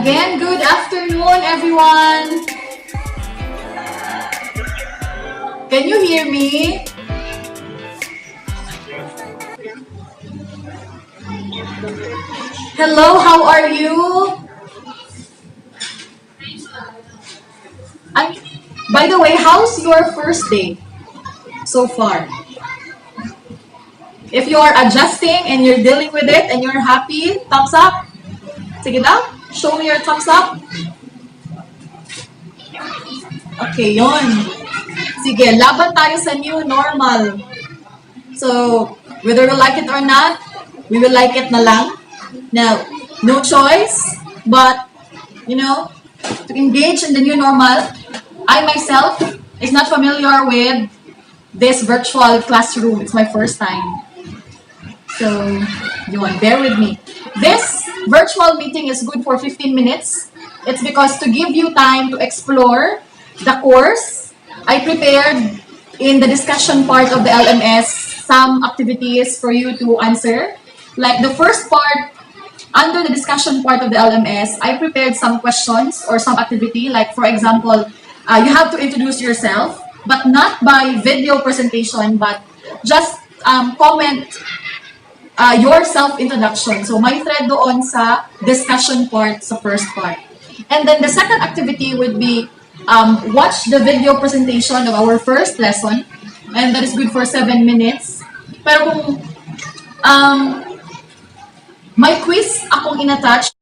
Again, good afternoon, everyone. Can you hear me? Hello, how are you? By the way, how's your first day so far? If you are adjusting and you're dealing with it and you're happy, thumbs up. Sige daw, show me your thumbs up. Okay, yon. Sige, laban tayo sa new normal. So, whether we like it or not, we will like it na lang. Now, no choice, but, to engage in the new normal, I myself is not familiar with this virtual classroom. It's my first time. So, bear with me. This virtual meeting is good for 15 minutes. It's because to give you time to explore the course, I prepared in the discussion part of the LMS some activities for you to answer. Like the first part, under the discussion part of the LMS, I prepared some questions or some activity. Like for example, you have to introduce yourself, but not by video presentation, but just comment your self-introduction. So may thread doon sa discussion part sa first part. And then the second activity would be watch the video presentation of our first lesson. And that is good for 7 minutes. Pero kung may quiz akong in-attach,